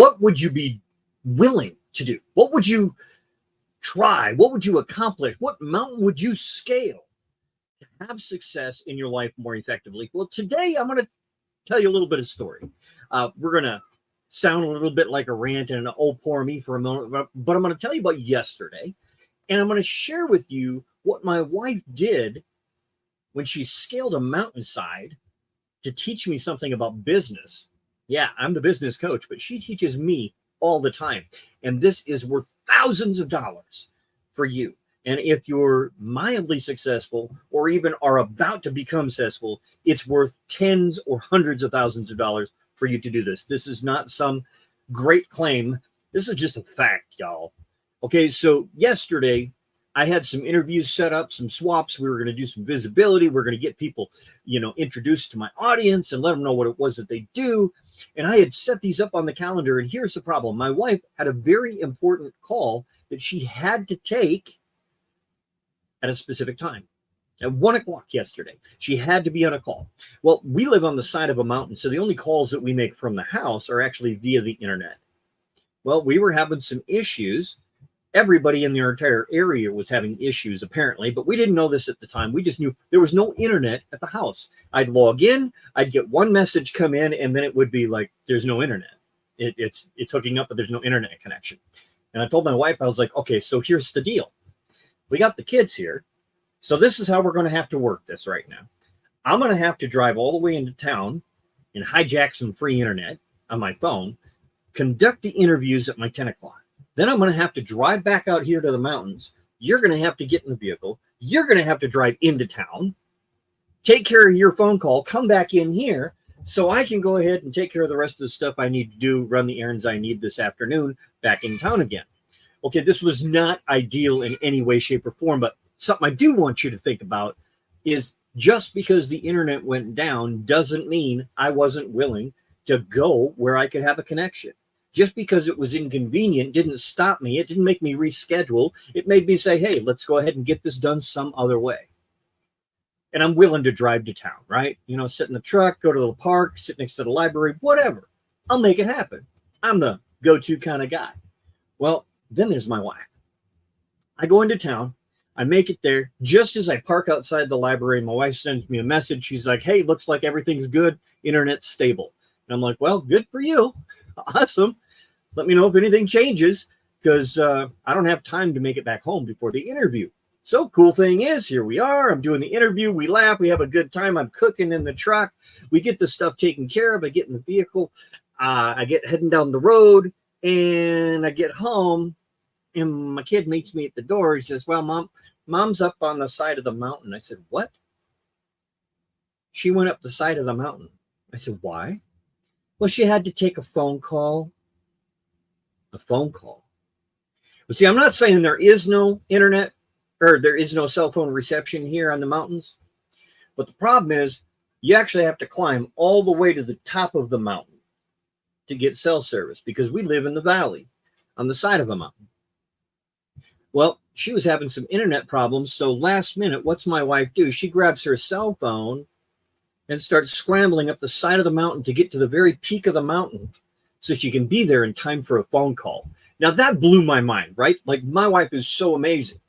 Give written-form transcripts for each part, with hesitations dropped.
what would you be willing to do? What would you try? What would you accomplish? What mountain would you scale to have success in your life more effectively? Well, today I'm going to tell you a little bit of story. We're going to sound a little bit like a rant and an oh, poor me for a moment, but I'm going to tell you about yesterday, and I'm going to share with you what my wife did when she scaled a mountainside to teach me something about business. Yeah, I'm the business coach, but she teaches me all the time. And this is worth thousands of dollars for you. And if you're mildly successful or even are about to become successful, it's worth tens or hundreds of thousands of dollars for you to do this. This is not some great claim. This is just a fact, y'all. Okay, so yesterday I had some interviews set up, some swaps. We were going to do some visibility. We're going to get people, introduced to my audience and let them know what it was that they do. And I had set these up on the calendar. And here's the problem. My wife had a very important call that she had to take at a specific time. At 1 o'clock yesterday, she had to be on a call. Well, we live on the side of a mountain, so the only calls that we make from the house are actually via the internet. Well, we were having some issues. Everybody in the entire area was having issues, apparently, but we didn't know this at the time. We just knew there was no internet at the house. I'd log in, I'd get one message come in, and then it would be like, there's no internet. It's hooking up, but there's no internet connection. And I told my wife, I was like, okay, so here's the deal. We got the kids here, so this is how we're going to have to work this right now. I'm going to have to drive all the way into town and hijack some free internet on my phone, conduct the interviews at my 10 o'clock. Then I'm going to have to drive back out here to the mountains. You're going to have to get in the vehicle. You're going to have to drive into town, take care of your phone call, come back in here so I can go ahead and take care of the rest of the stuff I need to do, run the errands I need this afternoon back in town again. Okay, this was not ideal in any way, shape, or form, but something I do want you to think about is just because the internet went down doesn't mean I wasn't willing to go where I could have a connection. Just because it was inconvenient didn't stop me. It didn't make me reschedule. It made me say, hey, let's go ahead and get this done some other way. And I'm willing to drive to town, right? Sit in the truck, go to the park, sit next to the library, whatever. I'll make it happen. I'm the go-to kind of guy. Well, then there's my wife. I go into town. I make it there. Just as I park outside the library, my wife sends me a message. She's like, hey, looks like everything's good. Internet's stable. And I'm like, well, good for you. Awesome. Let me know if anything changes because I don't have time to make it back home before the interview. So cool thing is, here we are. I'm doing the interview. We laugh. We have a good time. I'm cooking in the truck. We get the stuff taken care of. I get in the vehicle. I get heading down the road and I get home and my kid meets me at the door. He says, well, mom's up on the side of the mountain. I said, what? She went up the side of the mountain. I said, why? Well, she had to take a phone call. A phone call. Well, see, I'm not saying there is no internet or there is no cell phone reception here on the mountains. But the problem is you actually have to climb all the way to the top of the mountain to get cell service because we live in the valley on the side of a mountain. Well, she was having some internet problems. So last minute, what's my wife do? She grabs her cell phone and starts scrambling up the side of the mountain to get to the very peak of the mountain so she can be there in time for a phone call. Now that blew my mind, right? Like my wife is so amazing.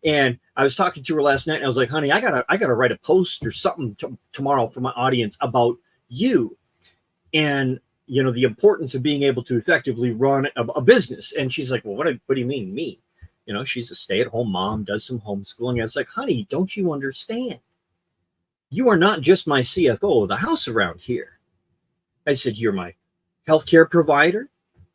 And I was talking to her last night and I was like, honey, I gotta write a post or something tomorrow for my audience about you and, the importance of being able to effectively run a business. And she's like, well, what do you mean me? She's a stay-at-home mom, does some homeschooling. I was like, honey, don't you understand? You are not just my CFO of the house around here. I said, you're my healthcare provider.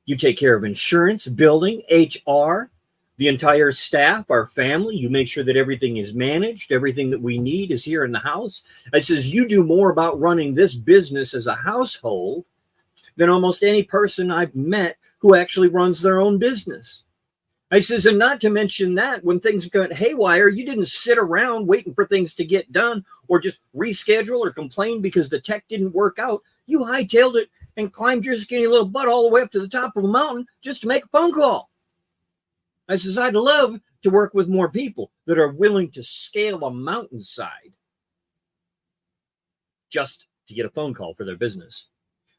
You take care of insurance, building, HR, the entire staff, our family. You make sure that everything is managed. Everything that we need is here in the house. I says, you do more about running this business as a household than almost any person I've met who actually runs their own business. I says, and not to mention that when things got haywire, you didn't sit around waiting for things to get done or just reschedule or complain because the tech didn't work out. You hightailed it and climbed your skinny little butt all the way up to the top of a mountain just to make a phone call. I says, I'd love to work with more people that are willing to scale a mountainside just to get a phone call for their business.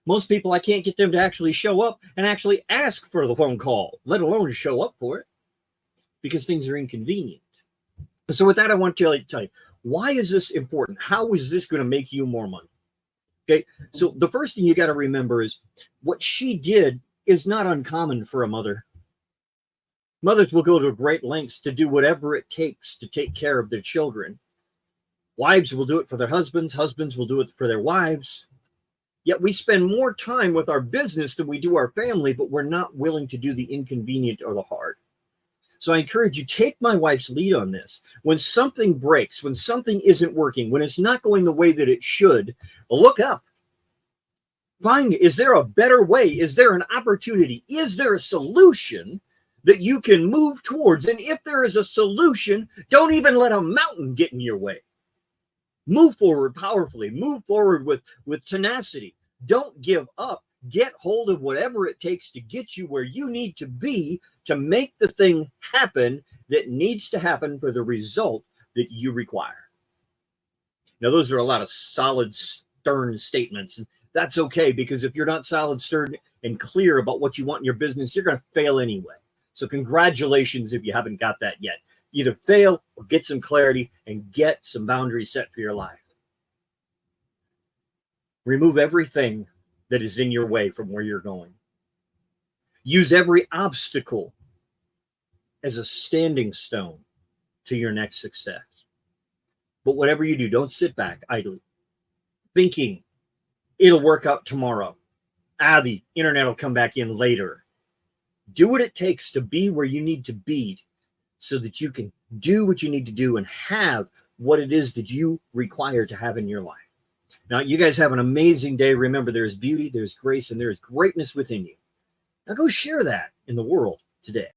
Most people, I can't get them to actually show up and actually ask for the phone call, let alone show up for it, because things are inconvenient. So with that, I want to tell you, why is this important? How is this going to make you more money? Okay, so the first thing you got to remember is what she did is not uncommon for a mother. Mothers will go to great lengths to do whatever it takes to take care of their children. Wives will do it for their husbands. Husbands will do it for their wives. Yet we spend more time with our business than we do our family, but we're not willing to do the inconvenient or the hard. So I encourage you, take my wife's lead on this. When something breaks, when something isn't working, when it's not going the way that it should, look up. Find, is there a better way? Is there an opportunity? Is there a solution that you can move towards? And if there is a solution, don't even let a mountain get in your way. Move forward powerfully. Move forward with tenacity. Don't give up. Get hold of whatever it takes to get you where you need to be to make the thing happen that needs to happen for the result that you require. Now, those are a lot of solid, stern statements. And that's okay, because if you're not solid, stern, and clear about what you want in your business, you're going to fail anyway. So congratulations if you haven't got that yet. Either fail or get some clarity and get some boundaries set for your life. Remove everything that is in your way from where you're going. Use every obstacle as a standing stone to your next success. But whatever you do, don't sit back idly, thinking it'll work out tomorrow. The internet will come back in later. Do what it takes to be where you need to be so that you can do what you need to do and have what it is that you require to have in your life. Now, you guys have an amazing day. Remember, there's beauty, there's grace, and there's greatness within you. Now go share that in the world today.